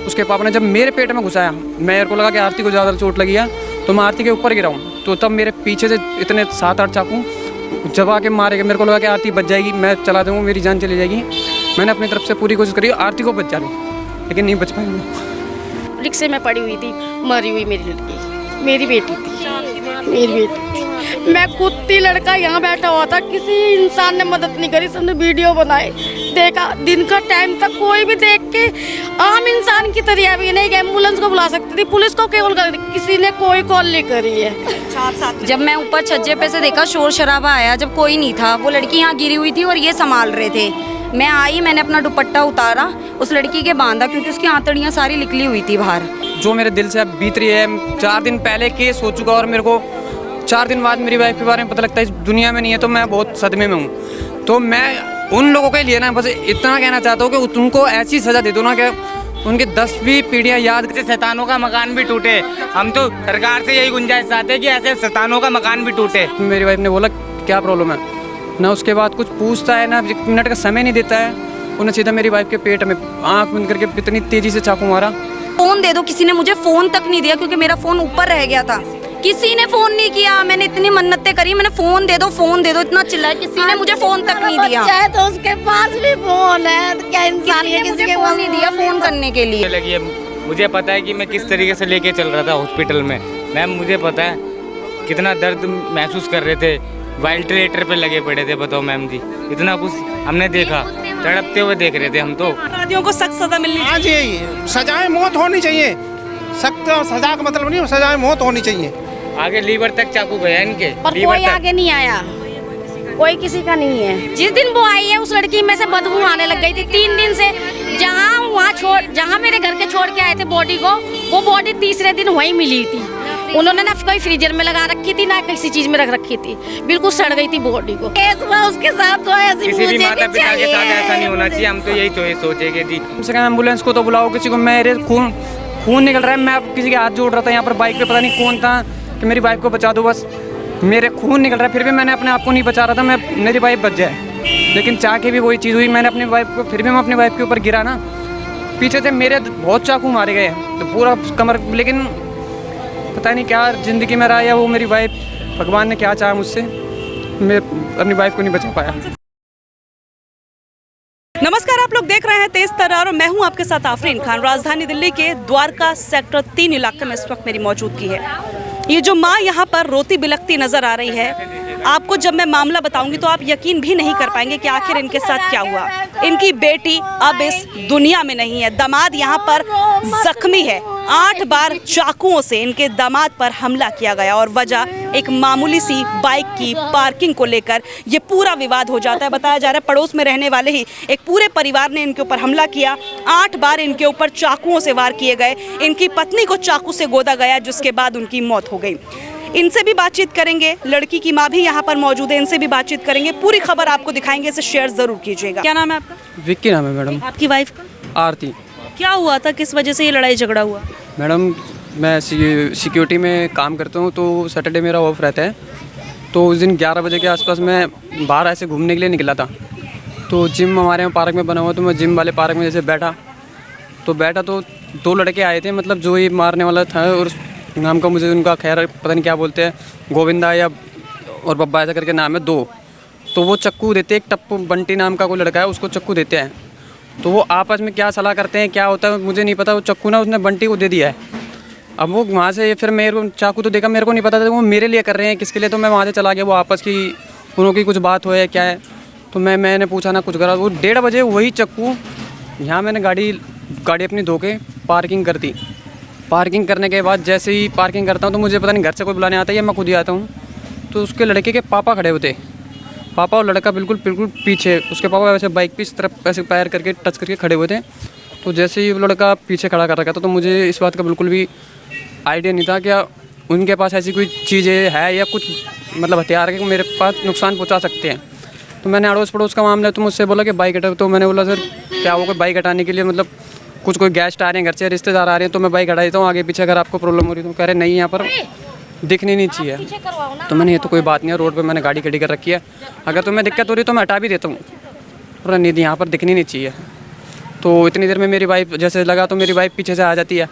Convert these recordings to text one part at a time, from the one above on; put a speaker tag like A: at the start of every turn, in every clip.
A: उसके पापा ने जब मेरे पेट में घुसाया, मेरे को लगा कि आरती को ज़्यादा चोट लगी है, तो मैं आरती के ऊपर गिरा हूँ। तो तब मेरे पीछे से इतने 7-8 चाकू जब आके मारेगा, मेरे को लगा कि आरती बच जाएगी, मैं चला दूँगा, मेरी जान चली जाएगी। मैंने अपनी तरफ से पूरी कोशिश करी आरती को बचा लूँ, लेकिन नहीं बच पाई।
B: रिक्शे में पड़ी हुई थी, मरी हुई मेरी लड़की, मेरी बेटी थी, मेरी बेटी थी। मैं खुद थी, लड़का यहाँ बैठा हुआ था, किसी इंसान ने मदद नहीं करी, सबने वीडियो बनाए, देखा। दिन का टाइम था, कोई भी देख के आम इंसान की तरह भी नहीं, एम्बुलेंस को बुला सकती थी, पुलिस को केवल कर, किसी ने कोई कॉल नहीं करी है।
C: जब मैं ऊपर छज्जे पे से देखा, शोर शराबा आया, जब कोई नहीं था, वो लड़की यहाँ गिरी हुई थी और ये संभाल रहे थे। मैं आई, मैंने अपना दुपट्टा उतारा, उस लड़की के बांधा, क्योंकि उसकी आंतड़ियाँ सारी निकली हुई थी बाहर।
A: जो मेरे दिल से अब बीत रही है, 4 दिन पहले केस हो चुका और मेरे को 4 दिन बाद मेरी वाइफ के बारे में पता लगता है इस दुनिया में नहीं है, तो मैं बहुत सदमे में हूँ। तो मैं उन लोगों के लिए ना बस इतना कहना चाहता हूँ कि उनको ऐसी सज़ा दे दो ना कि उनकी 10वीं पीढ़ियाँ याद।
D: शैतानों का मकान भी टूटे, हम तो सरकार से यही गुंजाइश चाहते हैं कि ऐसे शैतानों का मकान भी टूटे।
A: मेरी वाइफ ने बोला क्या प्रॉब्लम है, ना उसके बाद कुछ पूछता है, ना 1 मिनट का समय नहीं देता है। उन्हें सीधा मेरी वाइफ के पेट में आँख बंद करके इतनी तेज़ी से चाकू मारा।
C: फ़ोन दे दो, किसी ने मुझे फ़ोन तक नहीं दिया, क्योंकि मेरा फ़ोन ऊपर रह गया था। किसी ने फ़ोन नहीं किया, मैंने इतनी मन्नतें करी, मैंने फ़ोन दे दो, इतना चिल्लाया, किसी ने मुझे फ़ोन तक नहीं दिया।
B: चाहे तो उसके पास भी फ़ोन है, तो क्या इंसान है, किसी के
C: फ़ोन नहीं दिया फ़ोन करने के लिए।
D: लगी है, मुझे पता है कि मैं किस तरीके से लेके चल रहा था हॉस्पिटल में। मैम मुझे पता है कितना दर्द महसूस कर रहे थे, वेंटिलेटर पे लगे पड़े थे, बताओ मैम जी, इतना कुछ हमने देखा, तड़पते हुए देख रहे थे हम तो।
E: अपराधियों को सख्त सजा मिलनी चाहिए।
F: हाँ जी, सजाएं मौत होनी चाहिए, सख्त सजा का मतलब नहीं, सजाएं मौत होनी चाहिए।
D: आगे लीवर तक चाकू गया इनके,
B: पर कोई आगे नहीं आया, कोई किसी का नहीं है। जिस दिन वो आई है, उस लड़की में से बदबू आने लग गई थी 3 दिन से। जहाँ मेरे घर के छोड़ के आए थे बॉडी को, वो बॉडी तीसरे दिन वहीं मिली थी। उन्होंने ना कोई फ्रीजर में लगा रखी थी, ना किसी चीज में रख रखी थी, बिल्कुल सड़ गई थी बॉडी को। उसके साथ
D: किसी भी माता पिता के साथ ऐसा नहीं होना चाहिए, हम तो यही सोचेंगे जी।
A: कम से कम एम्बुलेंस को तो बुलाओ किसी को। मेरे खून निकल रहा है, मैं किसी के हाथ जोड़ रहा था यहाँ पर बाइक पे, पता नहीं कौन था, कि मेरी वाइफ को बचा दो बस। मेरे खून निकल रहा है, फिर भी मैंने अपने आप को नहीं बचा रहा था, मेरी वाइफ बच जाए, लेकिन चाह के भी वही चीज़ हुई। मैंने अपनी वाइफ को, फिर भी मैं अपनी वाइफ के ऊपर गिरा ना, पीछे से मेरे बहुत चाकू मारे गए, तो पूरा कमर, लेकिन पता नहीं क्या ज़िंदगी में रहा, या वो मेरी वाइफ, भगवान ने क्या चाहा मुझसे, मैं अपनी वाइफ को नहीं बचा पाया।
E: नमस्कार, आप लोग देख रहे हैं तेज तर्रार और मैं हूं आपके साथ आफरीन खान। राजधानी दिल्ली के द्वारका सेक्टर 3 इलाके में इस वक्त मेरी मौजूदगी है। ये जो माँ यहाँ पर रोती बिलखती नजर आ रही है, आपको जब मैं मामला बताऊंगी तो आप यकीन भी नहीं कर पाएंगे कि आखिर इनके साथ क्या हुआ। इनकी बेटी अब इस दुनिया में नहीं है, दामाद यहाँ पर जख्मी है। 8 बार चाकुओं से इनके दामाद पर हमला किया गया और वजह एक मामूली सी बाइक की पार्किंग को लेकर ये पूरा विवाद हो जाता है। बताया जा रहा है पड़ोस में रहने वाले ही एक पूरे परिवार ने इनके ऊपर हमला किया। 8 बार इनके ऊपर चाकुओं से वार किए गए, इनकी पत्नी को चाकू से गोदा गया, जिसके बाद उनकी मौत हो गई। इनसे भी बातचीत करेंगे, लड़की की माँ भी यहाँ पर मौजूद है, इनसे भी बातचीत करेंगे, पूरी खबर आपको दिखाएंगे, इसे शेयर जरूर कीजिएगा। क्या नाम है आपका?
A: विक्की नाम है मैडम।
E: आपकी वाइफ का?
A: आरती।
E: क्या हुआ था, किस वजह से ये लड़ाई झगड़ा हुआ?
A: मैडम मैं सिक्योरिटी में काम करता हूँ, तो सैटरडे मेरा ऑफ रहता है। तो उस दिन 11 बजे के आसपास मैं बाहर ऐसे घूमने के लिए निकला था, तो जिम हमारे यहाँ पार्क में बना हुआ, तो मैं जिम वाले पार्क में जैसे बैठा तो 2 लड़के आए थे, मतलब जो ये मारने वाला था, और नाम का मुझे उनका खैर पता नहीं क्या बोलते हैं, गोविंदा या और बब्बा ऐसा करके नाम है 2। तो वो चक्कू देते, एक टप्पू बंटी नाम का कोई लड़का है, उसको चक्कू देते हैं। तो वो आपस में क्या सलाह करते हैं, क्या होता है मुझे नहीं पता, वो चक्कू ना उसने बंटी को दे दिया है। अब वो वहाँ से फिर मेरे को चाकू तो देखा, मेरे को नहीं पता था वो मेरे लिए कर रहे हैं, किसके लिए। तो मैं वहाँ से चला गया, वो आपस की उनकी कुछ बात हो है क्या है, तो मैंने पूछा ना कुछ करा। वो 1:30 बजे वही चक्कू यहाँ मैंने गाड़ी अपनी धो के पार्किंग कर दी। पार्किंग करने के बाद जैसे ही पार्किंग करता हूँ, तो मुझे पता नहीं घर से कोई बुलाने आता है या मैं खुद ही आता हूँ, तो उसके लड़के के पापा खड़े होते, पापा और लड़का बिल्कुल पीछे, उसके पापा वैसे बाइक पे इस तरफ ऐसे पैर करके टच करके खड़े हुए थे। तो जैसे ही वो लड़का पीछे खड़ा कर रखा था, तो मुझे इस बात का बिल्कुल भी आइडिया नहीं था क्या उनके पास ऐसी कोई चीज़ें है या कुछ मतलब हथियार के मेरे पास नुकसान पहुंचा सकते हैं। तो मैंने अड़ोस पड़ोस का मामला, तो मुझसे बोला कि बाइक हटा। तो मैंने बोला सर क्या होगा, बाइक हटाने के लिए मतलब कुछ कोई गेस्ट आ रहे हैं, घर से रिश्तेदार आ रहे हैं, तो मैं बाइक हटा देता हूँ आगे पीछे, अगर आपको प्रॉब्लम हो रही है। तो कह रहे नहीं यहाँ पर दिखनी नहीं चाहिए। तो मैंने ये तो कोई बात नहीं है, रोड पे मैंने गाड़ी खड़ी कर रखी है, अगर तुम्हें दिक्कत हो रही है तो मैं हटा भी देता हूँ, पर नहीं यहाँ पर दिखनी नहीं चाहिए। तो इतनी देर में मेरी वाइफ जैसे लगा तो मेरी वाइफ पीछे से आ जाती है।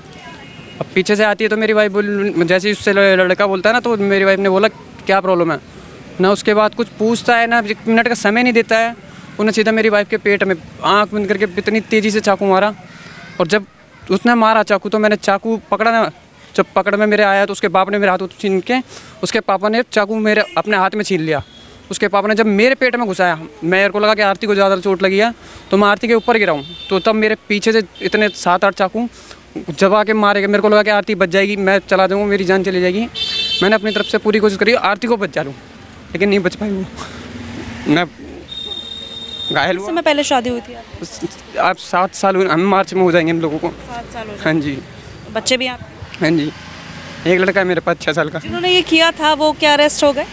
A: अब पीछे से आती है तो मेरी वाइफ जैसे ही उससे लड़का बोलता है ना, तो मेरी वाइफ ने बोला क्या प्रॉब्लम है ना। उसके बाद कुछ पूछता है ना, 1 मिनट का समय नहीं देता है। उन्हें सीधा मेरी वाइफ के पेट में आँख बंद करके इतनी तेज़ी से चाकू मारा। और जब उसने मारा चाकू तो मैंने चाकू पकड़ा ना, जब पकड़ में मेरे आया तो उसके पापा ने मेरे हाथ छीन के उसके पापा ने चाकू मेरे अपने हाथ में छीन लिया। उसके पापा ने जब मेरे पेट में घुसाया, मेरे को लगा कि आरती को ज़्यादा चोट लगी है तो मैं आरती के ऊपर गिरा हूँ। तो तब मेरे पीछे से इतने 7-8 चाकू जब आके मारेगा, मेरे को लगा कि आरती बच जाएगी, मैं चला जाऊँगा, मेरी जान चली जाएगी। मैंने अपनी तरफ से पूरी कोशिश करी आरती को बचा लूँ, लेकिन नहीं बच पाई वो। मैं घायल हुआ।
E: समय पहले शादी हुई थी आपकी?
A: आप 7 साल हुए, हम मार्च में हो जाएंगे हम लोगों को।
E: 7 साल हो गए।
A: हाँ जी।
E: बच्चे भी आप?
A: हाँ जी, एक लड़का है मेरे पास 6 साल का।
E: जिन्होंने ये किया था वो क्या अरेस्ट हो गए?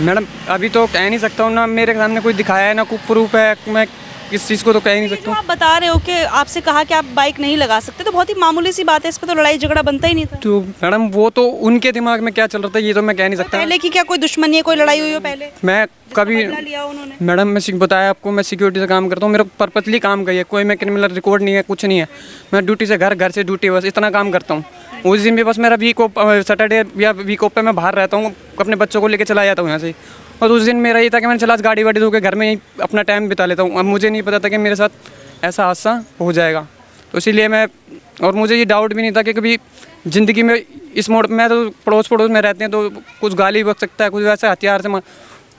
A: मैडम अभी तो कह नहीं सकता हूँ ना, मेरे सामने कोई दिखाया है ना कोई प्रूफ है, मैं किस चीज़ को तो कह ही नहीं
E: जो
A: सकता हूँ।
E: आप बता रहे हो कि आपसे कहा कि आप बाइक नहीं लगा सकते, तो बहुत ही मामूली सी बात है, इस पर तो लड़ाई झगड़ा बनता ही नहीं था।
A: तो मैडम वो तो उनके दिमाग में क्या चल रहा था ये तो मैं कह नहीं सकता।
E: पहले की क्या कोई दुश्मनी है, कोई लड़ाई हुई हो पहले?
A: मैं कभी
E: बदला लिया उन्होंने?
A: मैडम मैं बताया आपको, मैं सिक्योरिटी से काम करता हूँ, मेरा पर्पसली काम का है, कोई मैं क्रिमिनल रिकॉर्ड नहीं है, कुछ नहीं है। मैं ड्यूटी से घर, घर से ड्यूटी, बस इतना काम करता हूँ। उस दिन भी बस मेरा वीक ऑफ सैटरडे या वीक ऑफ पे मैं बाहर रहता हूँ, अपने बच्चों को लेकर चला जाता हूँ यहाँ से। और उस दिन मेरा ये था कि मैं चला गाड़ी वाड़ी धो के घर में ही अपना टाइम बिता लेता हूँ। अब मुझे नहीं पता था कि मेरे साथ ऐसा हादसा हो जाएगा, तो इसीलिए मैं, और मुझे ये डाउट भी नहीं था कि कभी ज़िंदगी में इस मोड़ में तो पड़ोस में रहते हैं तो कुछ गाली बक सकता है, कुछ वैसे हथियार से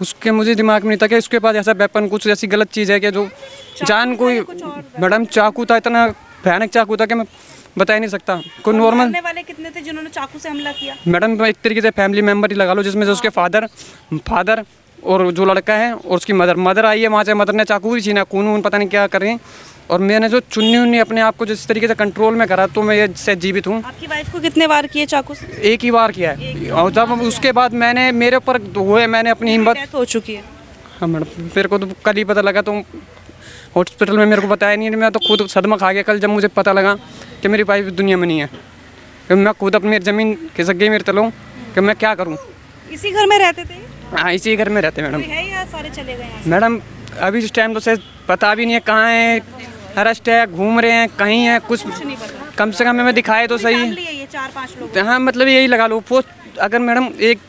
A: उसके मुझे दिमाग में नहीं था कि उसके पास ऐसा वेपन कुछ ऐसी गलत चीज़ है कि जो जान कोई। मैडम चाकू था, इतना भयानक चाकू था कि मैं बता ही नहीं सकता। कोई नॉर्मल
E: मारने वाले कितने थे जिन्होंने चाकू से हमला किया?
A: मैडम एक तरीके से फैमिली मेम्बर ही लगा लो, जिसमें से उसके फादर और जो लड़का है और उसकी मदर आई है वहाँ से। मदर ने चाकू भी छीना, खून पता नहीं क्या कर रही हैं। और मैंने जो चुन्नी उन्नी अपने आप को जिस तरीके से कंट्रोल में करा तो मैं ये से जीवित हूँ।
E: आपकी वाइफ को कितने बार किए चाकू से?
A: एक ही बार किया है, और जब उसके बाद मैंने मेरे ऊपर हुए, मैंने अपनी हिम्मत।
E: डेथ हो चुकी है?
A: हाँ मैडम, मेरे को तो कल ही पता लगा, तो हॉस्पिटल में मेरे को बताया नहीं, मैं तो खुद सदमा खा गया कल जब मुझे पता लगा कि मेरी वाइफ दुनिया में नहीं है। कि मैं खुद अपनी ज़मीन खिसक गई मेरे तलों कि मैं क्या करूँ।
E: इसी घर में रहते थे?
A: हाँ इसी घर में रहते मैडम।
E: कोई है या सारे चले गए यहाँ से?
A: मैडम अभी इस टाइम तो से पता भी नहीं है कहाँ है, अरेस्ट है, घूम रहे हैं, कहीं है, कुछ
E: नहीं पता।
A: कम से कम हमें दिखाए तो सही।
E: फैमिली है ये 4-5 लोग?
A: हाँ मतलब यही लगा लो वो। अगर मैडम एक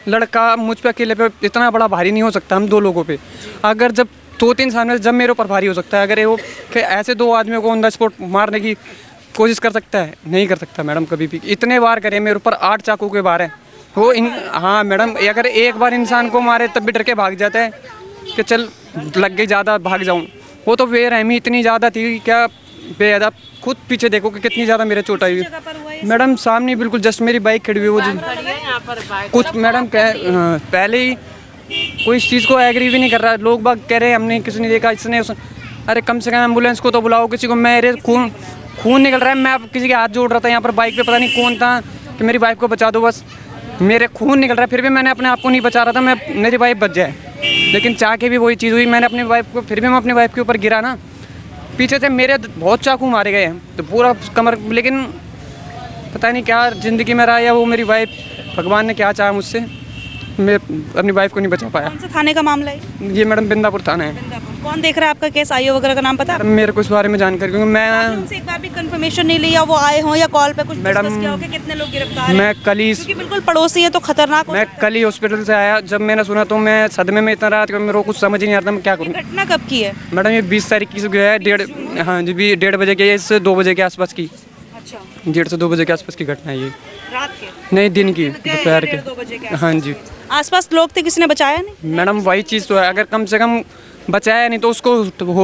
A: लड़का मुझ पे अकेले पे इतना बड़ा भारी नहीं हो सकता, हम 2 लोगों पे। अगर जब 2-3 सामने जब मेरे ऊपर भारी हो सकता है, अगर वो ऐसे 2 आदमियों को ऑन द स्पॉट मारने की कोशिश कर सकता है, नहीं कर सकता मैडम कभी भी। इतने बार करे मेरे ऊपर, 8 चाकू के बार है वो हाँ मैडम, अगर एक बार इंसान को मारे तब भी डर के भाग जाता है कि चल लग गई ज़्यादा भाग जाऊँ। वो तो बेरहमी इतनी ज़्यादा थी क्या बेहद। खुद पीछे देखो कि कितनी ज़्यादा मेरे चोट आई हुई मैडम। सामने बिल्कुल जस्ट मेरी बाइक खड़ी हुई वो कुछ मैडम पहले ही कोई इस चीज़ को एग्री भी नहीं कर रहा। लोग बाग कह रहे हैं हमने किसी ने देखा, इसने अरे कम से कम एम्बुलेंस को तो बुलाओ किसी को। मेरे खून निकल रहा है, मैं अब किसी के हाथ जोड़ रहा था यहाँ पर बाइक पे, पता नहीं कौन था कि मेरी वाइफ को बचा दो। बस मेरे खून निकल रहा है, फिर भी मैंने अपने आप को नहीं बचा रहा था, मैं मेरी वाइफ बच जाए। लेकिन चाह के भी वही चीज़ हुई, मैंने अपनी वाइफ को, फिर भी मैं अपनी वाइफ के ऊपर गिरा ना। पीछे से मेरे बहुत चाकू मारे गए हैं तो पूरा कमर, लेकिन पता नहीं क्या ज़िंदगी में रहा या वो मेरी वाइफ, भगवान ने क्या चाहा मुझसे, मैं अपनी वाइफ को नहीं बचा पाया।
E: कौन से थाने का मामला है
A: ये मैडम बिंदापुर थाना है।
E: कौन देख रहा है आपका केस? आईओ वगैरह का नाम पता है?
A: मेरे को इस बारे में जानकारी, क्योंकि मैं
E: उनसे एक बार भी कंफर्मेशन नहीं लिया वो आए हों या कॉल पे कुछ डिस्कस किया हो कि कितने लोग गिरफ्तार हैं?
A: मैं कल ही,
E: क्योंकि बिल्कुल पड़ोसी है तो खतरनाक हो
A: मैं
E: सकता
A: कल ही हॉस्पिटल से आया। जब मैंने सुना तो मैं सदमे में इतना रहा कि मेरे को कुछ समझ ही नहीं आता मैं क्या करूँ।
E: है। घटना कब की है?
A: मैडम ये 20 तारीख की जो है 1:30 बजे की है, इससे 2 बजे के आसपास की।
E: अच्छा,
A: 1:30 से 2 बजे के आसपास की घटना है ये।
E: रात के?
A: नहीं दिन की, दोपहर
E: 2 बजे
A: के।
E: के
A: हाँ जी
E: आसपास लोग थे, किसी ने बचाया नहीं?
A: मैडम वही चीज़ तो है, अगर कम से कम बचाया नहीं तो उसको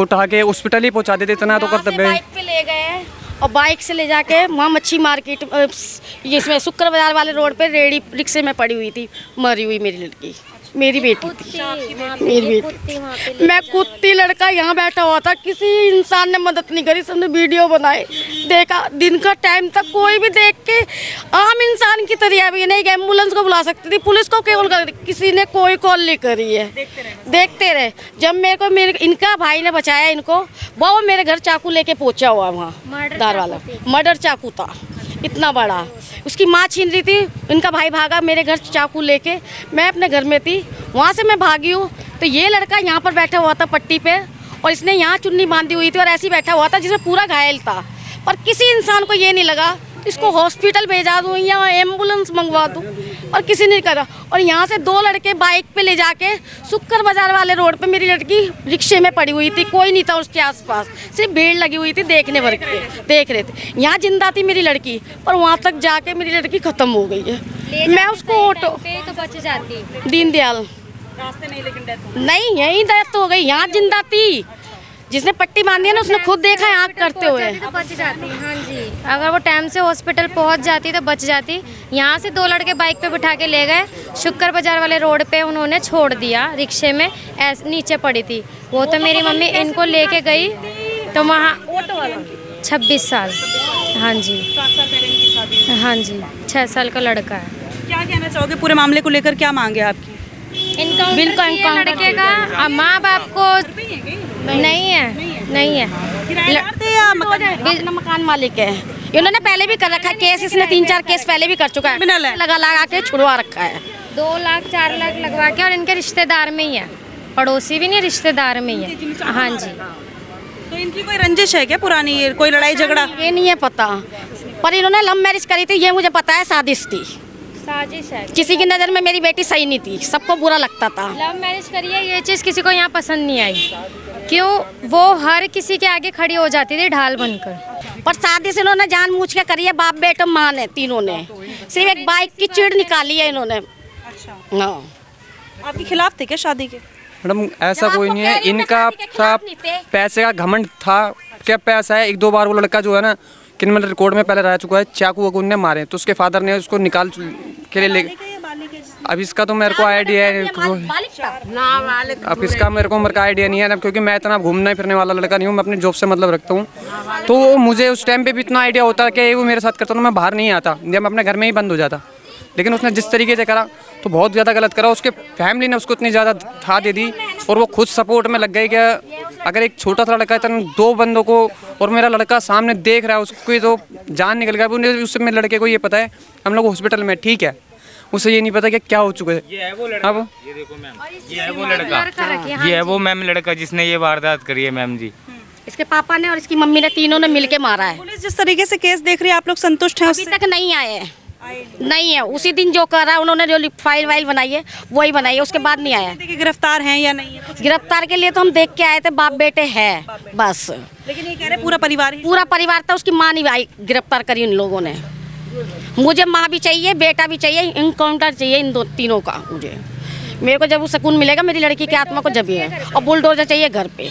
A: उठा के हॉस्पिटल ही पहुँचा देते, इतना तो कर्तव्य है।
B: बाइक पे ले गए और बाइक से ले जाके वहाँ मच्छी मार्केट, ये इसमें शुक्र बाजार वाले रोड पे रेडी रिक्शे में पड़ी हुई थी, मरी हुई मेरी लड़की, मेरी बेटी थी, मेरी बेटी। मैं खुद थी, लड़का यहाँ बैठा हुआ था, किसी इंसान ने मदद नहीं करी, सबने वीडियो बनाए, देखा। दिन का टाइम तक कोई भी देख के आम इंसान की तरह भी नहीं, एम्बुलेंस को बुला सकती थी, पुलिस को केवल किसी ने कोई कॉल नहीं करी है। देखते रहे। जब मेरे इनका भाई ने बचाया इनको, वो मेरे घर चाकू लेके पहुंचा हुआ वहाँ दार वाला, मर्डर चाकू था इतना बड़ा, उसकी माँ छीन रही थी, इनका भाई भागा मेरे घर चाकू लेके, मैं अपने घर में थी, वहाँ से मैं भागी हूँ तो ये लड़का यहाँ पर बैठा हुआ था पट्टी पे और इसने यहाँ चुन्नी बांधी हुई थी और ऐसे ही बैठा हुआ था जिसमें पूरा घायल था। पर किसी इंसान को ये नहीं लगा इसको हॉस्पिटल भेजा दूँ या एम्बुलेंस मंगवा दूँ, और किसी ने करा। और यहाँ से 2 लड़के बाइक पे ले जाके शुक्र बाजार वाले रोड पे मेरी लड़की रिक्शे में पड़ी हुई थी, कोई नहीं था उसके आसपास, सिर्फ भीड़ लगी हुई थी देखने भर के देख रहे थे। यहाँ जिंदा थी मेरी लड़की, पर वहाँ तक जाके मेरी लड़की खत्म हो गई है। मैं उसको ऑटो
C: तो बच जाती,
B: दीनदयाल
E: रास्ते में ही लेकिन डेथ
B: नहीं, यहीं डेथ हो गई। यहाँ जिंदा थी, जिसने पट्टी बांधी है ना उसने खुद देखा है आँख करते हुए।
G: तो बच जाती। हाँ जी, अगर वो टाइम से हॉस्पिटल पहुंच जाती तो बच जाती। यहाँ से 2 लड़के बाइक पे बिठा के ले गए, शुक्र बाजार वाले रोड पे उन्होंने छोड़ दिया रिक्शे में, ऐसे नीचे पड़ी थी वो। तो मेरी मम्मी इनको लेके गई तो वहाँ 26 साल। हाँ जी,
E: 7 साल पहले इनकी शादी।
G: हाँ जी, 6 साल का लड़का है।
E: क्या कहना चाहोगे पूरे मामले को लेकर, क्या मांग है आपकी?
G: इनका लड़के का माँ बाप को नहीं है।
E: किराएदार थे या मकान?
B: अपना मकान मालिक है। इन्होंने पहले भी कर रखा है केस, इसने 3-4 केस पहले भी कर चुका
E: क्रिमिनल है।
B: है, लगा के छुड़वा रखा है।
G: 2 लाख 4 लाख लगवा के, और इनके रिश्तेदार में ही है, पड़ोसी भी नहीं, रिश्तेदार में ही है। हाँ जी।
E: तो इनकी कोई रंजिश है क्या पुरानी, कोई लड़ाई झगड़ा?
B: ये नहीं है पता, पर इन्होंने लव मैरिज करी थी, ये मुझे पता है, साजिश थी।
G: साजिश है।
B: किसी की नज़र में मेरी बेटी सही नहीं थी, सबको बुरा लगता था।
G: लव मैरिज करिए, ये चीज़ किसी को यहाँ पसंद नहीं आई। क्यों? वो हर किसी के आगे खड़ी हो जाती थी ढाल बनकर।
B: पर शादी से इन्होंने जानबूझ के करी है, बाप बेटे माँ ने, तीनों ने। सिर्फ एक बाइक की चिड़ निकाली है इन्होंने।
E: अच्छा,
B: हाँ,
E: आपके खिलाफ थे क्या शादी के?
A: मैडम ऐसा
B: जब
A: कोई
B: आपको
A: नहीं
B: कह
A: है,
B: रही हूँ, मैं
A: इनका
B: शादी के खिलाफ नहीं थे।
A: पैसे का घमंड था। क्या पैसा है, 1-2 बार वो लड़का जो है ना क्रिमिनल रिकॉर्ड में पहले रह चुका है, चाकू वाकू ने मारे, तो उसके फादर ने उसको निकाल के लिए ले। अब इसका तो मेरे को आइडिया है, अब इसका मेरे को आइडिया नहीं है ना, क्योंकि मैं इतना घूमने फिरने वाला लड़का नहीं हूँ, मैं अपने जॉब से मतलब रखता हूँ। तो वो मुझे उस टाइम पे भी इतना आइडिया होता कि वो मेरे साथ करता तो मैं बाहर नहीं आता, जब मैं अपने घर में ही बंद हो जाता। लेकिन उसने जिस तरीके से करा तो बहुत ज़्यादा गलत करा। उसके फैमिली ने उसको इतनी ज़्यादा था दे दी, और वो खुद सपोर्ट में लग गई कि अगर एक छोटा सा लड़का इतना 2 बंदों को, और मेरा लड़का सामने देख रहा है, उसकी तो जान निकल गया। उन्हें उससे मेरे लड़के को ये पता है हम लोग हॉस्पिटल में, ठीक है, उसे ये नहीं पता कि क्या हो चुका है।
D: ये है वो लड़का, ये देखो मैम, ये है वो लड़का, ये है वो मैम लड़का जिसने ये वारदात करी है मैम जी।
B: इसके पापा ने और इसकी मम्मी ने, तीनों ने मिलके मारा है।
E: पुलिस जिस तरीके से केस देख रही है, आप लोग संतुष्ट हैं
B: अभी
E: उससे?
B: तक नहीं आए हैं, नहीं है। उसी दिन जो करा उन्होंने, जो फाइल वाइल बनाई है वही बनाई है, उसके बाद नहीं आया।
E: देखिए गिरफ्तार हैं या नहीं है कुछ?
B: गिरफ्तार के लिए तो हम देख के आए थे, बाप बेटे है बस।
E: लेकिन ये कह रहे पूरा परिवार ही।
B: पूरा परिवार था, उसकी माँ नहीं आई, गिरफ्तार करी उन लोगों ने। मुझे माँ भी चाहिए, बेटा भी चाहिए, इनकाउंटर चाहिए इन तीनों का मुझे। मेरे को जब वो सुकून मिलेगा मेरी लड़की की आत्मा को, जब ही है। और बुलडोजर चाहिए घर पे।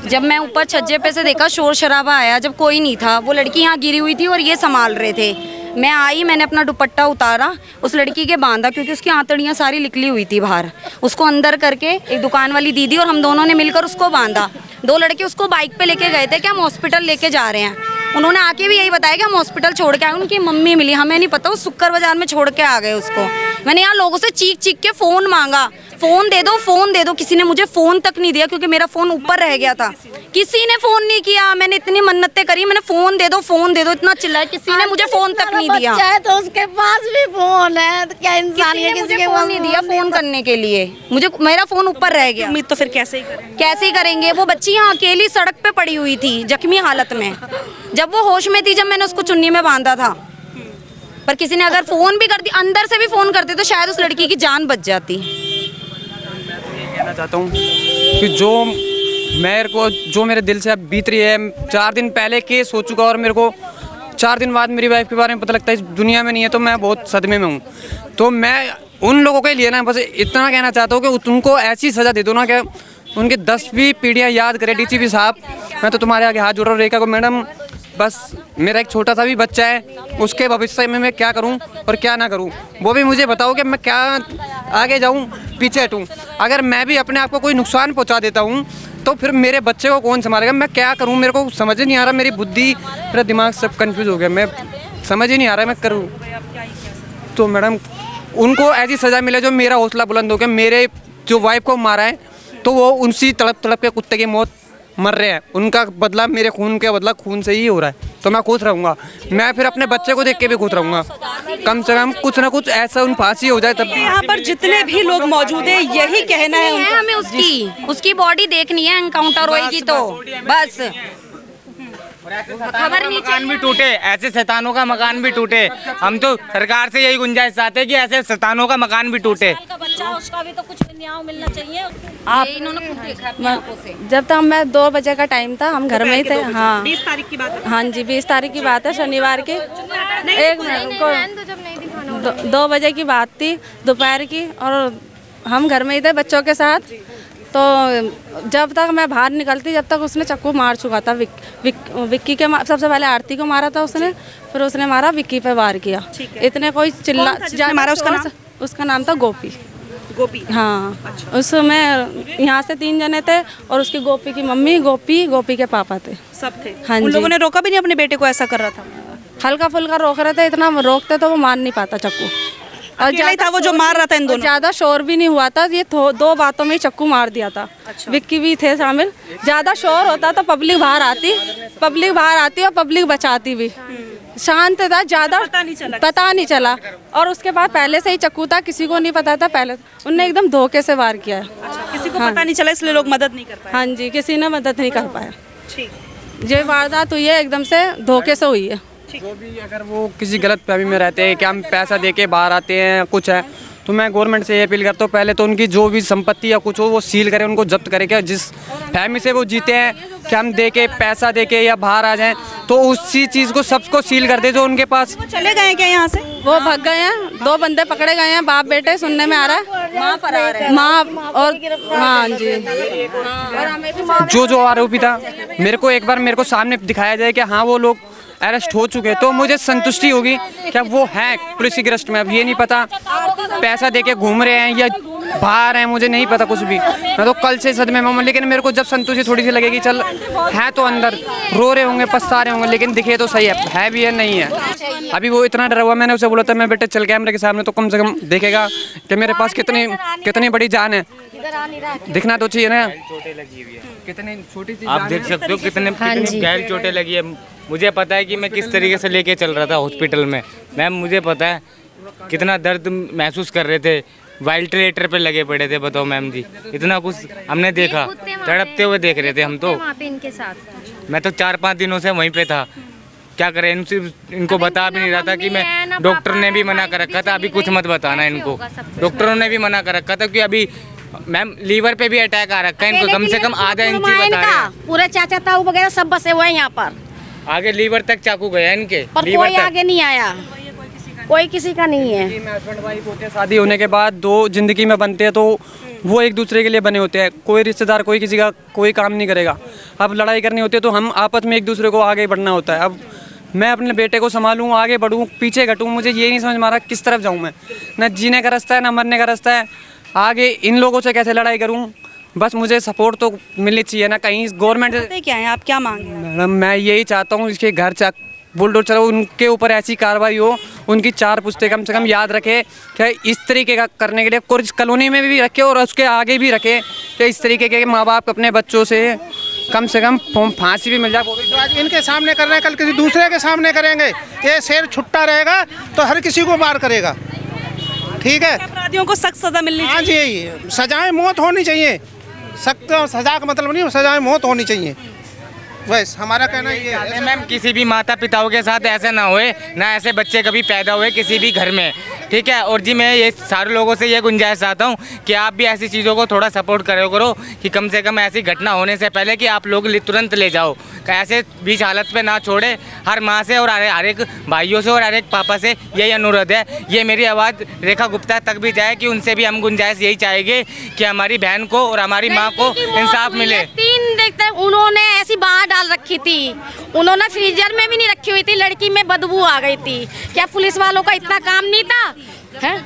C: जब मैं ऊपर छज्जे पे से देखा शोर शराबा आया, जब कोई नहीं था, वो लड़की यहाँ गिरी हुई थी और ये संभाल रहे थे। मैं आई, मैंने अपना दुपट्टा उतारा, उस लड़की के बांधा, क्योंकि उसकी आंतड़ियाँ सारी निकली हुई थी बाहर। उसको अंदर करके एक दुकान वाली दीदी और हम दोनों ने मिलकर उसको बांधा। 2 लड़के उसको बाइक पे लेके गए थे कि हम हॉस्पिटल लेके जा रहे हैं। उन्होंने आके भी यही बताया कि हम हॉस्पिटल छोड़ के आए। उनकी मम्मी मिली, हमें नहीं पता, वो शुक्र बाजार में छोड़ के आ गए उसको। मैंने यहाँ लोगों से चीख चीख के फ़ोन मांगा, फ़ोन दे दो, फ़ोन दे दो। किसी ने मुझे फ़ोन तक नहीं दिया, क्योंकि मेरा फ़ोन ऊपर रह गया था। किसी ने फ़ोन नहीं किया। मैंने इतनी मन्नतें करी, मैंने फ़ोन दे दो, फ़ोन दे दो, इतना चिल्लाया, किसी ने मुझे फ़ोन तक नहीं दिया।
B: बच्चा है तो उसके पास भी फोन है, तो क्या इंसान है किसी के
C: फ़ोन नहीं दिया फ़ोन करने के लिए। मुझे, मेरा फ़ोन ऊपर रह गया।
E: उम्मीद तो फिर कैसे ही करें?
C: कैसे ही करेंगे? वो बच्ची यहाँ अकेली सड़क पे पड़ी हुई थी, जख्मी हालत में। जब वो होश में थी, जब मैंने उसको चुन्नी में बांधा था। पर किसी ने अगर फ़ोन भी कर दिया, अंदर से भी फ़ोन करते, तो शायद उस लड़की की जान बच जाती।
A: कहना चाहता हूँ कि जो मेरे दिल से अब बीत रही है, 4 दिन पहले केस हो चुका और मेरे को 4 दिन बाद मेरी वाइफ के बारे में पता लगता है इस दुनिया में नहीं है, तो मैं बहुत सदमे में हूँ। तो मैं उन लोगों के लिए ना बस इतना कहना चाहता हूँ कि उनको ऐसी सज़ा दे दो ना कि उनकी 10वीं पीढ़ियाँ याद करें। डीसीपी साहब, मैं तो तुम्हारे आगे हाथ जोड़ रहा हूँ। रेखा को मैडम, बस मेरा एक छोटा सा भी बच्चा है, उसके भविष्य में मैं क्या करूं और क्या ना करूं, वो भी मुझे बताओ कि मैं क्या आगे जाऊं पीछे हटूं। अगर मैं भी अपने आप को कोई नुकसान पहुंचा देता हूं तो फिर मेरे बच्चे को कौन संभालेगा? मैं क्या करूं? मेरे को समझ नहीं आ रहा, मेरी बुद्धि, मेरा दिमाग सब कंफ्यूज हो गया, मैं समझ ही नहीं आ रहा मैं करूँ। तो मैडम उनको ऐसी सज़ा मिले जो मेरा हौसला बुलंद हो गया। मेरे जो वाइफ को मारा है तो वो उनसी तड़प तड़प के कुत्ते की मौत मर रहे हैं, उनका बदला मेरे खून के बदला खून से ही हो रहा है, तो मैं खुश रहूँगा। मैं फिर अपने बच्चे को देख के भी खुश रहूँगा। कम से कम कुछ ना कुछ ऐसा उन फांसी हो जाए तब भी।
E: यहाँ पर जितने भी लोग मौजूद हैं यही कहना है उनका।
C: हमें उसकी बॉडी देखनी है, एनकाउंटर होएगी तो बस। खबर नहीं
D: मकान भी टूटे, ऐसे शैतानों का मकान भी टूटे। हम तो सरकार से यही गुंजाइश चाहते हैं कि ऐसे शैतानों का मकान भी टूटे।
H: उसका भी तो कुछ न्याय मिलना चाहिए।
C: आप इन्होंने खुद देखा अपनी आंखों से।
B: जब तक मैं 2 बजे का टाइम था, हम घर में ही थे। हाँ
E: 20 तारीख की बात है।
B: हाँ जी, 20 तारीख की बात है, शनिवार की। एक मिनट को 2 बजे की बात थी दोपहर की, और हम घर में ही थे बच्चों के साथ। तो जब तक मैं बाहर निकलती, जब तक उसने चाकू मार चुका था। विक्की के सबसे पहले आरती को मारा था उसने, फिर उसने मारा विक्की पे वार किया। इतने कोई चिल्ला
E: मारा
B: उसका नाम था गोपी।
E: गोपी,
B: हाँ। अच्छा। उसमें यहाँ से 3 जने थे, और उसकी गोपी की मम्मी, गोपी के पापा थे,
E: सब थे।
B: हाँ
E: उन
B: जी।
E: लोगों ने रोका भी नहीं अपने बेटे को ऐसा कर रहा था?
B: हल्का फुल्का रोक रहे थे, इतना रोकते तो वो मार नहीं पाता चाकू। और
E: अकेला ही था वो जो मार रहा था इन दोनों?
B: ज्यादा शोर भी नहीं हुआ था, ये 2 बातों में ही चाकू मार दिया था। अच्छा। विक्की भी थे शामिल। ज्यादा शोर होता तो पब्लिक बाहर आती और पब्लिक बचाती भी। शांत था, ज्यादा पता नहीं चला। और उसके बाद पहले से ही चाकू था, किसी को नहीं पता था। पहले उनने एकदम धोखे से वार किया है।
E: किसी को पता नहीं चला, इसलिए लोग मदद नहीं कर पाए।
B: हाँ जी, किसी ने मदद नहीं कर पाया।
E: ठीक।
B: ये वारदात हुई है एकदम से धोखे से हुई है।
A: जो भी अगर वो किसी गलत फहमी में रहते हैं कि हम पैसा दे के बाहर आते हैं कुछ है, तो मैं गवर्नमेंट से ये अपील करता हूँ, पहले तो उनकी जो भी संपत्ति या कुछ हो वो सील करें, उनको जब्त करें। क्या जिस फहमी से वो जीते हैं कि हम दे के पैसा दे के या बाहर आ जाएं, तो उसी चीज़ को सबको सील कर दे जो उनके पास।
E: चले गए क्या यहाँ से?
B: वो भाग गए हैं, 2 बंदे पकड़े गए हैं, बाप बेटे, सुनने में आ रहा है।
C: माँ फरार है।
B: माँ और हाँ जी।
A: जो आरोपी था, मेरे को एक बार मेरे को सामने दिखाया जाए कि हाँ वो लोग अरेस्ट हो चुके हैं, तो मुझे संतुष्टि होगी क्या वो हैं पुलिस की गिरफ्त में। अब ये नहीं पता पैसा देके घूम रहे हैं या बाहर हैं, मुझे नहीं पता कुछ भी। मैं तो कल से सदमे में हूँ, लेकिन मेरे को जब संतुष्टि थोड़ी सी लगेगी, चल है तो अंदर रो रहे होंगे, पछता रहे होंगे, लेकिन दिखे तो सही है भी है नहीं है। अभी वो इतना डरा हुआ, मैंने उसे बोला था मैं बेटे चल कैमरे के सामने, तो कम से कम देखेगा कि मेरे पास कितनी बड़ी जान है, दिखना तो चाहिए ना। कितनी छोटी सी
D: आप देख सकते हो कितनी गहरी चोटें लगी है। मुझे पता है कि मैं किस तरीके से लेके चल रहा था हॉस्पिटल में। मैम मुझे पता है कितना दर्द महसूस कर रहे थे, वेंटिलेटर पे लगे पड़े थे। बताओ मैम जी, इतना कुछ हमने देखा, तड़पते हुए देख रहे थे हम तो।
G: इनके साथ
D: मैं तो 4-5 दिनों से वहीं पे था। क्या करें, इनको बता भी नहीं रहा था कि मैं, डॉक्टर ने भी मना कर रखा था अभी कुछ मत बताना इनको। डॉक्टरों ने भी मना कर रखा था कि अभी मैम लीवर पे भी अटैक आ रखा है इनको, कम से कम आधा इंच बता रहे हैं।
B: पूरे चाचा ताऊ वगैरह सब बसे हुए हैं यहाँ पर,
D: आगे लीवर तक चाकू गया इनके,
B: पर
D: लीवर
B: कोई आगे नहीं आया, कोई किसी का नहीं है।
A: हस्बैंड वाइफ होते हैं, शादी होने के बाद 2 जिंदगी में बनते हैं, तो वो एक दूसरे के लिए बने होते हैं। कोई रिश्तेदार कोई किसी का कोई काम नहीं करेगा। अब लड़ाई करनी होती है तो हम आपस में एक दूसरे को आगे बढ़ना होता है। अब मैं अपने बेटे को संभालूँ, आगे बढ़ूँ, पीछे घटूँ, मुझे ये नहीं समझ में आ रहा किस तरफ जाऊँ मैं। न जीने का रास्ता है न मरने का रास्ता है। आगे इन लोगों से कैसे लड़ाई करूँ, बस मुझे सपोर्ट तो मिलनी चाहिए ना कहीं गवर्नमेंट से।
E: क्या है, आप क्या मांगे?
A: मैडम मैं यही चाहता हूँ इसके घर बुलडोजर चलो, उनके ऊपर ऐसी कार्रवाई हो, उनकी 4 पुश्ते कम से कम याद रखे क्या इस तरीके का करने के लिए कुछ कॉलोनी में भी रखे और उसके आगे भी रखे कि इस तरीके के माँ बाप अपने बच्चों से कम फांसी भी मिल जाए।
F: जो आज इनके सामने कर रहे हैं, कल किसी दूसरे के सामने करेंगे। ये शेर छुट्टा रहेगा तो हर किसी को मार करेगा। ठीक है,
E: अपराधियों को सख्त सजा मिलनी
F: हाँ जी, सजाएं मौत होनी चाहिए। सख्त सजा का मतलब नहीं, सजाएं मौत होनी चाहिए, बस हमारा कहना ये है।
D: मैम किसी भी माता पिताओं के साथ ऐसा ना होए, ना ऐसे बच्चे कभी पैदा हुए किसी भी घर में, ठीक है। और जी मैं ये सारे लोगों से ये गुंजाइश चाहता हूँ कि आप भी ऐसी चीज़ों को थोड़ा सपोर्ट करो कि कम से कम ऐसी घटना होने से पहले कि आप लोग तुरंत ले जाओ, ऐसे बीच हालत पे ना छोड़े। हर माँ से और हर एक भाइयों से और हर एक पापा से यही अनुरोध है। ये मेरी आवाज़ रेखा गुप्ता तक भी जाए कि उनसे भी हम गुंजाइश यही चाहेंगे कि हमारी बहन को और हमारी माँ को इंसाफ मिले।
B: 3 देखते उन्होंने ऐसी बाहर डाल रखी थी, उन्होंने फ्रीजर में भी नहीं रखी हुई थी, लड़की में बदबू आ गई थी। क्या पुलिस वालों का इतना काम नहीं था? है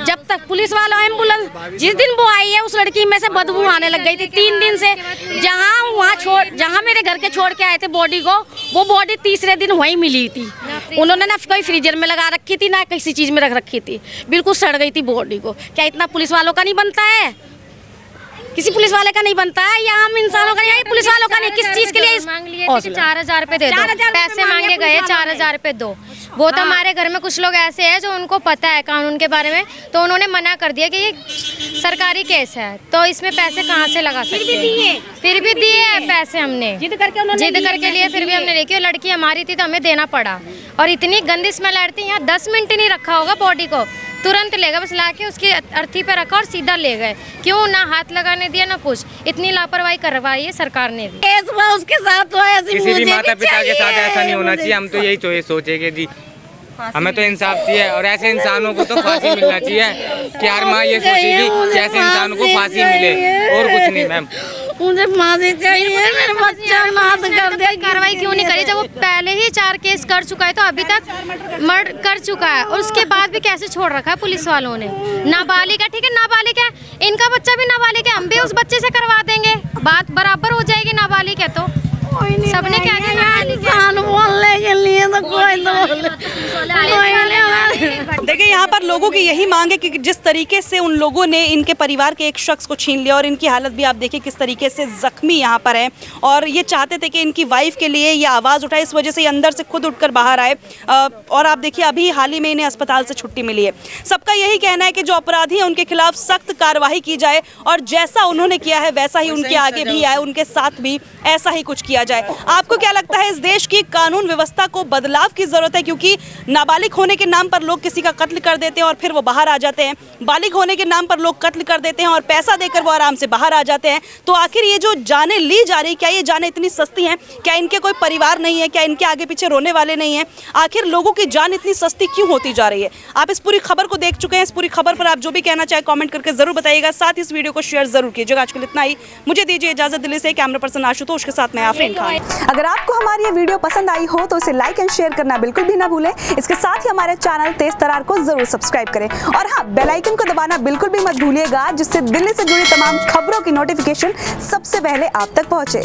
B: जब तक पुलिस वालों एम्बुलेंस जिस दिन वो आई है उस लड़की में से बदबू आने लग गई थी 3 दिन से। जहाँ मेरे घर के छोड़ के आए थे बॉडी को, वो बॉडी तीसरे दिन वहीं मिली थी। उन्होंने ना कोई फ्रीजर में लगा रखी थी ना किसी चीज़ में रख रखी थी, बिल्कुल सड़ गई थी बॉडी को। क्या इतना पुलिस वालों का नहीं बनता है?
C: किसी पुलिस वाले का नहीं बनता है, या आम इंसानों का नहीं है, पुलिस वालों का नहीं। किस चीज के लिए
G: मांग लिए थे कि 4,000 रुपए दे दो,
C: 4,000
G: पैसे मांगे गए 4,000 रुपए दो। वो तो हमारे घर में कुछ लोग ऐसे हैं जो उनको पता है कानून के बारे में, तो उन्होंने मना कर दिया कि ये सरकारी केस है, तो इसमें पैसे कहाँ से लगा सकते हैं। फिर भी दिए पैसे हमने, जिद करके लिए, फिर भी हमने लेके। वो लड़की हमारी थी तो हमें देना पड़ा। और इतनी गंदी स्मेल आ रही थी, यहाँ 10 मिनट नहीं रखा होगा बॉडी को, तुरंत ले गए, बस लाके उसकी अर्थी पे रखा और सीधा ले गए। क्यों ना हाथ लगाने दिया ना कुछ, इतनी लापरवाही करवाई है सरकार ने भी।
C: उसके साथ हुआ, ऐसी
D: किसी भी
C: मुझे
D: माता पिता के साथ ऐसा नहीं होना चाहिए। हम तो यही सोचेंगे जी, हमें तो इंसाफ चाहिए और ऐसे इंसानों को तो फांसी मिलना चाहिए कि हर माँ ये सोचेगी कि ऐसे इंसानों को फांसी मिले, और कुछ नहीं मैम।
C: मुझे फांसी चाहिए, मेरे बच्चा नाथ कर दे।
G: कार्रवाई क्यों नहीं करी जब वो पहले ही 4 केस कर चुका है, तो अभी तक मर्डर कर चुका है, और उसके बाद भी कैसे छोड़ रखा है पुलिस वालों ने। नाबालिग है, ठीक है नाबालिग है, इनका बच्चा भी नाबालिग है, हम भी उस बच्चे से करवा देंगे, बात बराबर हो जाएगी। नाबालिग है तो सबने क्या
C: बोलने के लिए तो कोई
E: देखिए यहाँ पर लोगों की यही मांग है कि जिस तरीके से उन लोगों ने इनके परिवार के एक शख्स को छीन लिया, और इनकी हालत भी आप देखिए किस तरीके से जख्मी यहाँ पर है, और ये चाहते थे कि इनकी वाइफ के लिए ये आवाज़ उठाए, इस वजह से ये अंदर से खुद उठकर बाहर आए। और आप देखिए अभी हाल ही में इन्हें अस्पताल से छुट्टी मिली है। सबका यही कहना है कि जो अपराधी हैं उनके खिलाफ सख्त कार्रवाई की जाए, और जैसा उन्होंने किया है वैसा ही उनके आगे भी आए, उनके साथ भी ऐसा ही कुछ किया जाए। आपको क्या लगता है, इस देश की कानून व्यवस्था को बदलाव की जरूरत है? क्योंकि नाबालिग होने के नाम पर लोग किसी का कत्ल कर देते हैं और फिर वो बाहर आ जाते हैं, बालिग होने के नाम पर लोग कत्ल कर देते हैं और पैसा देकर वो आराम से बाहर आ जाते हैं। तो आखिर ये जो जानें ली जा रही, क्या ये जानें इतनी सस्ती हैं? क्या इनके कोई परिवार नहीं है? क्या इनके आगे पीछे रोने वाले नहीं हैं? आखिर लोगों की जान इतनी सस्ती क्यों होती जा रही है? आप इस पूरी खबर को देख चुके हैं। इस पूरी खबर पर आप जो भी कहना चाहे कमेंट करके जरूर बताइएगा। साथ ही इस वीडियो को शेयर जरूर कीजिएगा। आज के लिए इतना ही, मुझे दीजिए इजाजत। दिल्ली से कैमरा पर्सन आशुतोष के साथ मैं आफरीन खान।
I: अगर आपको हमारी ये वीडियो पसंद आई हो तो इसे लाइक एंड शेयर करना बिल्कुल भी ना भूलें। इसके साथ ही हमारे चैनल तेज तरार को जरूर सब्सक्राइब करें, और हाँ, बेल आइकन को दबाना बिल्कुल भी मत भूलिएगा, जिससे दिल्ली से जुड़ी तमाम खबरों की नोटिफिकेशन सबसे पहले आप तक पहुंचे।